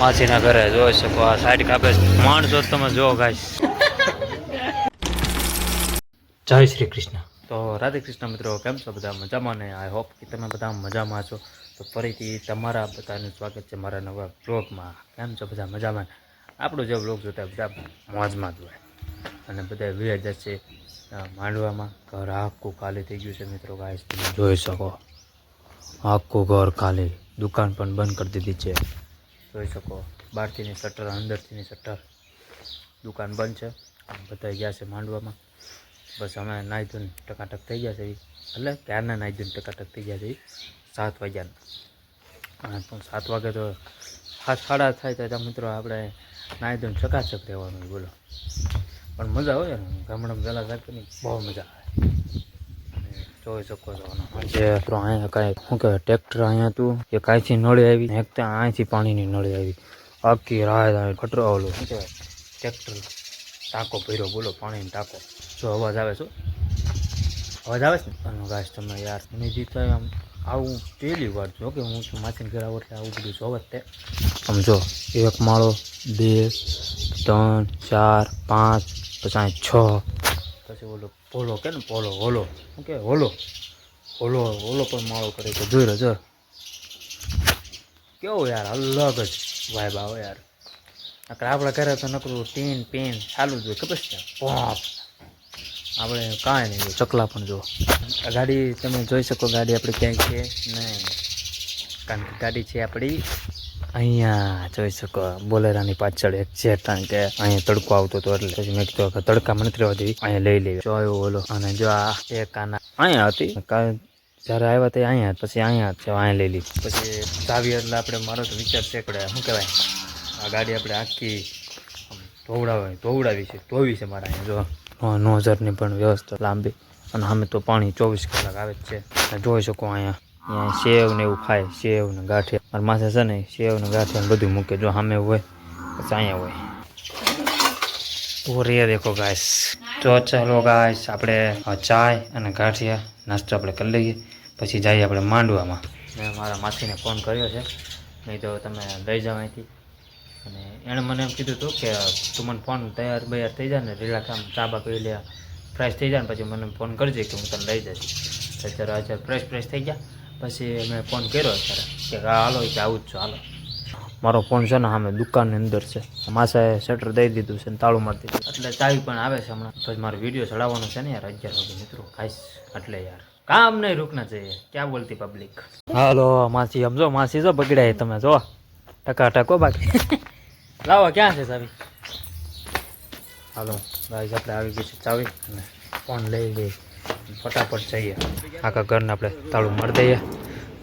માસીના ઘરે જોઈ શકો આ સાઈડ કાપે માણસો તમે જો ગાઈસ જય શ્રી કૃષ્ણ તો રાધે કૃષ્ણ મિત્રો કેમ છો બધા મજામાં ને આઈ હોપ કે તમે બધા મજામાં છો તો ફરીથી તમારા બધાનું સ્વાગત છે મારા નવા બ્લોગમાં કેમ છો બધા મજામાં આપણો જે બ્લોગ જોતા બધા મોજમાં જ હોય અને બધા વિહે જશે માંડવામાં ઘર આખું ખાલી થઈ ગયું છે મિત્રો ગાઈસ તમે જોઈ શકો આખું ઘર ખાલી દુકાન પણ બંધ કરી દીધી છે જોઈ શકો બહારથીની શટર અંદરથીની શટર દુકાન બંધ છે બધા ગયા છે માંડવામાં બસ અમે નાહી ધોઈને ટકાટક થઈ ગયા છે એટલે ક્યારના નાહી ધોઈને ટકાટક થઈ ગયા છે 7 વાગ્યાના પણ 7 વાગે તો 7:30 થાય તો મિત્રો આપણે નાહી ધોઈને ચકાચક રહેવાનું બોલો પણ મજા આવે ને ગામડામાં વહેલા જાગવાની બહુ મજા આવે જોઈ શકો છો જે તો અહીંયા કાંઈ શું કહેવાય ટ્રેક્ટર અહીંયા હતું એ કાંઈથી નળી આવી એક તો અહીંથી પાણીની નળી આવી આખી રાત ખટરો ઓલો શું કહેવાય ટ્રેક્ટર ટાંકો ભર્યો બોલો પાણીનો ટાંકો જો અવાજ આવે છે ને અને ગાઈસ તમે યાર મને જીતો આમ આવું પહેલી વાર જો કે હું છું માસીને ઘર આવું એટલે આવું બધું જોવે તે આમ જો 1 માળો 2 3 4 5 પછી 6 પછી ઓલો પોલો કે ને પોલો ઓલો શું કે ઓલો પણ માળો કરે તો જોઈ રહ્યો જો કેવું યાર અલગ જ વાઇબ આવે યાર નકર આપણે ઘરે તો નકરું ટીન પીન ચાલુ જ હોય ખબર છે પોપ આપણે કાંઈ નહીં ચકલા પણ જો ગાડી તમે જોઈ શકો ગાડી આપણે ક્યાંય છે નહીં કારણ કે ગાડી છે આપણી અહીંયા જોઈ શકો બોલેરાની પાછળ એક છે કારણ કે અહીંયા તડકો આવતો હતો એટલે પછી મેં કીધું કે તડકામાં નથી રહેવા દેવી અહીંયા લઈ લેવી જોયું બોલો અને જો આ એક આના અહીંયા હતી જ્યારે આવ્યા તે અહીંયા પછી અહીંયા છે અહીંયા લઈ લીધી પછી ચાવી એટલે આપણે મારો તો વિચાર છે કે શું કહેવાય આ ગાડી આપણે આખી ધોવડાવી છે ધોવી છે મારા અહીંયા જો નોઝરની પણ વ્યવસ્થા લાંબી અને અમે તો પાણી 24 કલાક આવે જ છે જોઈ શકો અહીંયા સેવ ને એવું ખાય સેવ ને ગાંઠિયા મારા માથે છે ને સેવ ને ગાંઠિયા બધું મૂકે જો સામે હોય પછી અહીંયા હોય રે દેખો ગાઈસ તો ચાલો ગાઈસ આપણે ચાય અને ગાંઠિયા નાસ્તો આપણે કરી લઈએ પછી જઈએ આપણે માંડવામાં મેં મારા માસીને ફોન કર્યો છે નહીં તો તમે લઈ જાઓ અહીંથી અને એણે મને એમ કીધું હતું કે તું મને ફોન તૈયાર થઈ જાય ને રિલેક્સ આમ ચા બા પી લે ફ્રેશ થઈ જાય ને પછી મને ફોન કરજે કે હું તને લઈ જઈશ અત્યારે ફ્રેશ થઈ ગયા પછી મેં ફોન કર્યો અત્યારે કે હાલો કે આવું જ છો હાલો મારો ફોન છે ને સામે દુકાનની અંદર છે માસાએ શટર દઈ દીધું છે ને તાળું મારી દીધું એટલે ચાવી પણ આવે છે હમણાં પછી મારો વિડીયો ચડાવવાનો છે ને યાર 11 વાગે મિત્રો ખાઈશ એટલે યાર કામ નહીં રૂકના चाहिए ક્યાં બોલતી પબ્લિક હાલો માસી સમજો માસી જો બગડ્યા તમે જો ટકો બાકી લાવો ક્યાં છે ચાવી હાલો ગાઈસ આપણે આવી ગઈ છે ચાવી અને ફોન લઈ લઈએ ફટાફટ જઈએ આખા ઘરને આપણે તાળું મારી દઈએ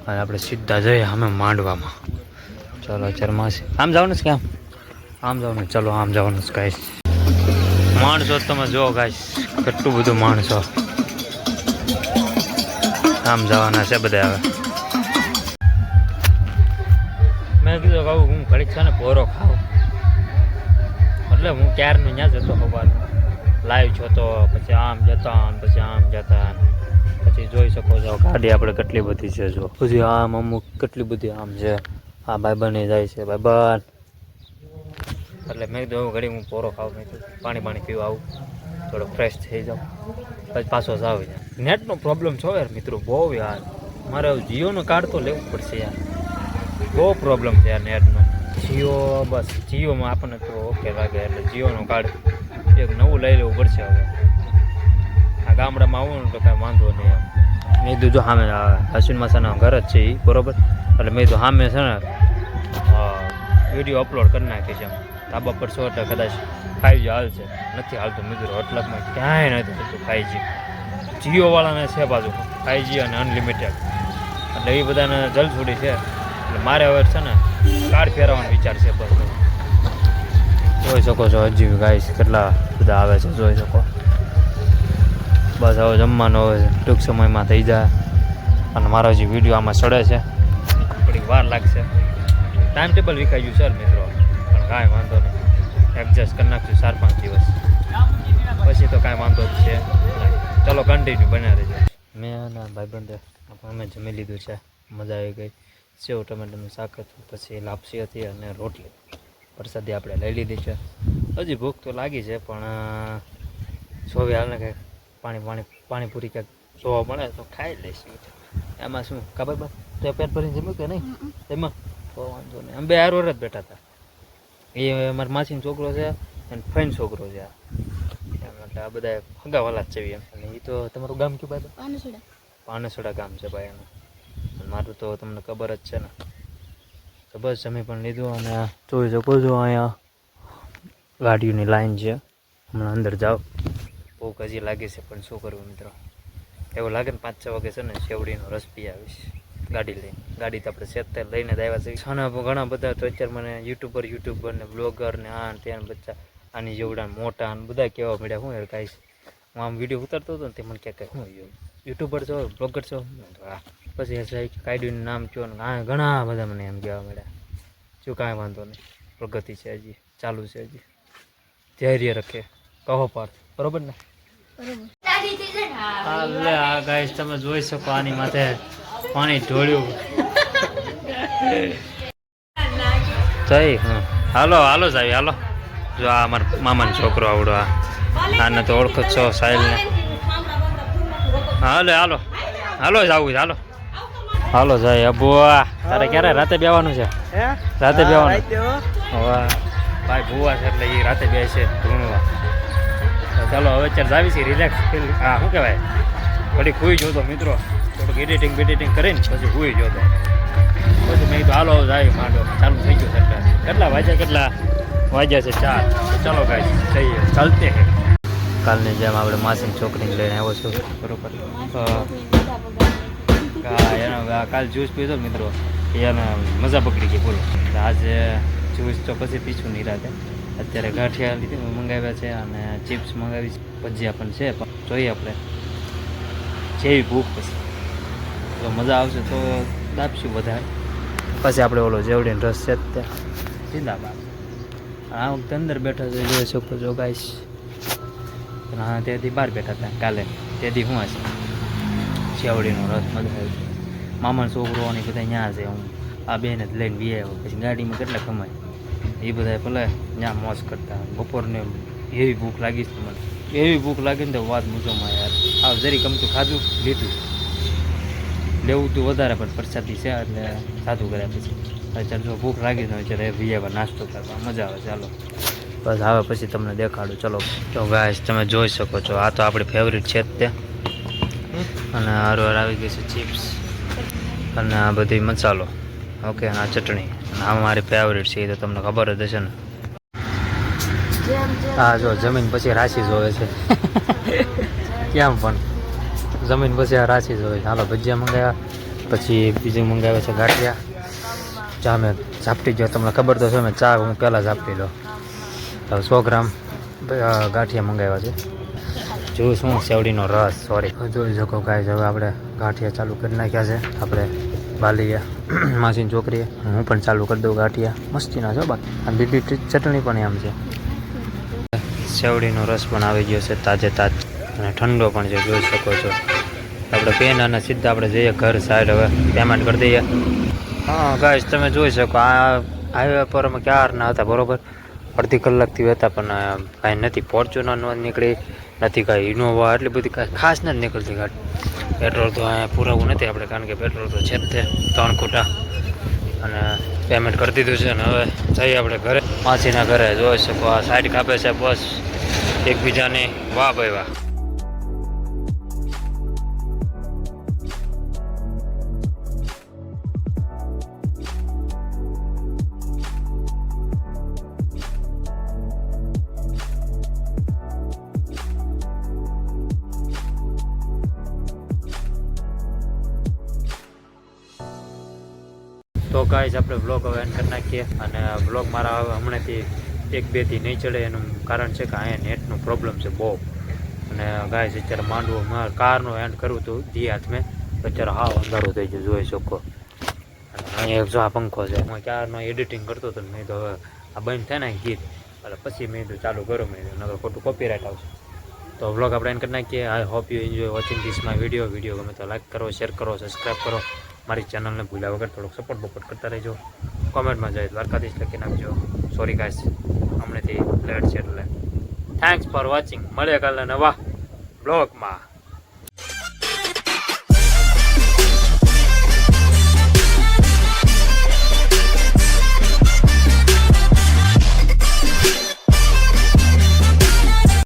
અને આપણે સીધા જઈએ અમે માંડવામાં ચાલો ચાર માસી આમ જવાનું છે કેમ આમ જવાનું ચલો આમ જવાનું છે ગાઈસ માણસો તમે જો ગાઈસ કેટલું બધું માણસો આમ જવાના છે બધા હવે મેં કીધું કહું હું ઘડીક છે ને પોરો ખાઉં એટલે હું ક્યારનું ત્યાં જતો ખબર લાઈવ છો તો પછી આમ જતા પછી જોઈ શકો છો ગાડી આપણે કેટલી બધી છે જો પછી આમ અમુક કેટલી બધી આમ છે આ ભાઈબંધ જાય છે ભાઈબંધ એટલે મેં કીધું ઘડી હું પોરો ખાઉં મેં પાણી પીવા આવું થોડો ફ્રેશ થઈ જાઉં પછી પાછો જ આવી જાય નેટનો પ્રોબ્લેમ છો યાર મિત્રો બહુ યાર મારે જીઓનો કાર્ડ તો લેવું પડશે યાર બહુ પ્રોબ્લેમ છે યાર નેટનો જીઓ બસ જીઓમાં આપણને તો ઓકે લાગે એટલે જીઓનો કાર્ડ એક નવું લઈ લેવું પડશે હવે આ ગામડામાં આવું ને તો કાંઈ વાંધો નહીં એમ મેં કીધું જો સામે અશ્વિન માસાના ઘર જ છે એ બરાબર એટલે મેં કીધું સામે છે ને વિડીયો અપલોડ કરી નાખી છે એમ ધાબા પર છો એટલે કદાચ 5G હાલશે નથી હાલતું મિત્રો અટલકમાં ક્યાંય નથી હાલતું 5G જીઓવાળાને છે બાજુ 5G અને અનલિમિટેડ એટલે એ બધાને જલછોડી છે એટલે મારે હવે છે ને કાર્ડ ફેરવવાનો વિચાર છે બસ જોઈ શકો છો હજી ગાઈસ કેટલા બધા આવે છે જોઈ શકો બસ હવે જમવાનો હવે ટૂંક સમયમાં થઈ જાય અને મારો હજી વિડીયો આમાં ચડે છે થોડીક વાર લાગશે ટાઈમ ટેબલ વિખાઈ ગયું સર મિત્રો પણ કાંઈ વાંધો નહીં એડજસ્ટ કરી નાખશું 4-5 દિવસ પછી તો કાંઈ વાંધો જ છે ચલો કન્ટિન્યુ બના રહેજો મેં અને ભાઈબંધે અમે જમી લીધું છે મજા આવી ગઈ સેવ ટમેટાનું શાક હતું પછી લાપસી હતી અને રોટલી પ્રસાદી આપણે લઈ લીધી છે. હજી ભૂખ તો લાગી છે પણ સોવે હાલને કંઈક પાણીપુરી કંઈક જોવા મળે તો ખાઈ લઈશું. એમાં શું ખબર બસ તે પેટ ભરીને જમ્યું કે નહીં એમાં તો વાંધો નહીં. અમે બે હારો જ બેઠા હતા. એ મારા માસીનો છોકરો છે અને ફઈનો છોકરો છે. એમ એટલે આ બધા ફગાવાલા જ છે એમ. અને એ તો તમારું ગામ કયું ભાઈ? પાનસોડા ગામ છે ભાઈ એનું. મારું તો તમને ખબર જ છે ને. તો બસ જમી પણ લીધું અને જોઈ શકો છો અહીંયા ગાડીઓની લાઈન છે. હમણાં અંદર જાઓ ભૂખ હજી લાગે છે પણ શું કરવું મિત્રો. એવું લાગે ને 5-6 વાગે છે ને શેવડીનો રસ પી આવીશ ગાડી લઈને. ગાડી તો આપણે સેતર લઈને જ આવ્યા છે. છાના ઘણા બધા તો અત્યારે મને યુટ્યુબર ને બ્લોગર ને આ ત્યાં બધા આની જેવડા મોટા અને બધા કહેવા મળ્યા હું યાર કાંઈ હું આમ વિડીયો ઉતારતો હતો ને તે મને ક્યાંક હું યુટ્યુબર છો બ્લોગર છો હા પછી કાયદુનું નામ કહો ને હા ઘણા બધા મને એમ કહેવા મળ્યા. શું કાંઈ વાંધો નહીં પ્રગતિ છે હજી ચાલુ છે હજી ધૈર્ય રાખે કહો પાર્થ બરોબર ને. એટલે આ ગાઈસ તમે જોઈ શકો આની માથે પાણી ઢોળ્યું થઈ. હાલો સાહેબ હાલો. જો આ અમારા મામાનો છોકરો આવડો આને તો ઓળખો છો સાહેબને. હાલો જવું હાલો સાહેબ અબુઆ તારે ક્યારે રાતે બેવાનું છે? રાતે બેવાનું ભાઈ ભુવા છે એટલે એ રાતે બે છે ધૂણવા. ચાલો હવે અત્યારે જાવી છે રિલેક્સ હા શું કહેવાય ઘડી ખુઈ જોતો મિત્રો થોડુંક એડિટિંગ કરીને પછી ખુઈ જોતો પછી મેં કીધું હાલો જાય માંડો ચાલુ થઈ ગયું સરકાર. કેટલા વાગ્યા છે 4. ચાલો ગાઈસ જઈએ ચાલતે હે. કાલની જેમ આપણે માસીની છોકરીને લઈને આવ્યો છું બરોબર. એનો કાલ જ્યુસ પીધો મિત્રો એને મજા પકડી ગઈ બોલો. આજે જ્યુસ તો પછી પીછું નહીં રાતે. અત્યારે ગાંઠિયા લીધી મંગાવ્યા છે અને ચિપ્સ મંગાવી છે ભજીયા પણ છે પણ જોઈએ આપણે જેવી ભૂખ પછી તો મજા આવશે તો દાબશું વધારે. પછી આપણે ઓલો જેવડીનો રસ છે ત્યાં જિંદાબાદ. આ વખતે અંદર બેઠા છે જોઈ શકો છો ગાઈસ. હા તેથી બહાર બેઠા હતા કાલે તેથી હું હશે શેવડીનો રસ મજા આવી છે. મામાનો છોકરોની બધા ત્યાં છે. હું આ બેને જ લઈને વી આવ્યો પછી ગાડીમાં કેટલા કમાય એ બધા ભલે ત્યાં મોજ કરતા. બપોરને એવી ભૂખ લાગી છે મને એવી ભૂખ લાગી ને તો વાત મૂંઝોમાં યાર. આ જરી ગમતું ખાધું લીધું લેવું તું વધારે પણ પ્રસાદી છે એટલે સાદું કર્યા પછી અત્યારે જો ભૂખ લાગી ને અત્યારે વી નાસ્તો કરવા મજા આવે. ચાલો બસ આવે પછી તમને દેખાડું. ચલો તો ગાઈસ તમે જોઈ શકો છો આ તો આપણી ફેવરિટ છે જ તે. અને હરવાર આવી ગઈ છે ચિપ્સ અને આ બધી મસાલો ઓકે અને આ ચટણી આ મારી ફેવરિટ છે એ તો તમને ખબર જ હશે ને. હા જો જમીન પછી રાશી જોવે છે કેમ પણ જમીન પછી આ રાશી જોવે છે. હાલો ભજીયા મંગાવ્યા પછી બીજું મંગાવ્યા છે ગાંઠિયા. ચા મેં ઝાપટી ગયો તમને ખબર તો છે મેં ચા હું પહેલાં ઝાપટી લો. 100 ગ્રામ ગાંઠિયા મંગાવ્યા છે. જોયું શું શેવડીનો રસ સોરી જોઈ શકો ગાઈસ. હવે આપણે ગાંઠિયા ચાલુ કરી નાખ્યા છે આપણે બાલીએ માસીની છોકરીએ. હું પણ ચાલુ કરી દઉં ગાંઠિયા મસ્તીના છો બાકી. આ બીજી ચટણી પણ એમ છે. શેવડીનો રસ પણ આવી ગયો છે તાજે તાજ અને ઠંડો પણ છે જોઈ શકો છો. આપણે પેન અને સીધા આપણે જઈએ ઘર સાઈડ હવે પેમેન્ટ કરી દઈએ. હા ગાઈસ તમે જોઈ શકો આ હાઈવે પર અમે ક્યારના હતા બરોબર. અડધી કલાકથી હતા પણ કાંઈ નથી. ફોર્ચ્યુનર ન નીકળી નથી કાંઈ ઇનોવા એટલી બધી કાંઈ ખાસ નથી નીકળતી ગાડી. પેટ્રોલ તો અહીંયા પુરાવું નથી આપણે કારણ કે પેટ્રોલ તો છે જ તે 3 ખૂટા. અને પેમેન્ટ કરી દીધું છે ને હવે જઈએ આપણે ઘરે માસીના ઘરે. જોઈ શકો આ સાઈડ કાપે છે બસ એકબીજાની વાહ ભાઈ વાહ. તો ગાઈસ આપણે બ્લોગ હવે એન્ડ કરી નાખીએ. અને બ્લોગ મારા હવે હમણાંથી 1-2 થી નહીં ચડે એનું કારણ છે કે અહીંયા નેટનું પ્રોબ્લેમ છે બહુ. અને ગાઈસ અત્યારે માંડવું મારે કારનું એન્ડ કરવું હતું દી હાથમાં અત્યારે હાવ અંધારું થઈ ગયું જોઈ શકો. અને અહીંયા જો આ પંખો છે હું ક્યારનો એડિટિંગ કરતો હતો મેં તો હવે આ બંધ થાય ને ગીત એટલે પછી મેં તો ચાલુ કરો મેં નગર ખોટું કોપીરાઇટ આવશે. તો વ્લોગ આપણે એન્ડ કરી નાખીએ. I hope you enjoy watching this my video ગમે તો લાઈક કરો શેર કરો સબસ્ક્રાઈબ કરો. મારી ચેનલને ભૂલ્યા વગર થોડોક સપોર્ટ બપોર્ટ કરતા રહેજો. કોમેન્ટમાં જય દ્વારકાધીશ લખી નાખજો. સોરી ગાઈસ, હમણાંથી લેટ છે એટલે થેન્ક્સ ફોર વોચિંગ. મળીએ કાલે નવા બ્લોગમાં.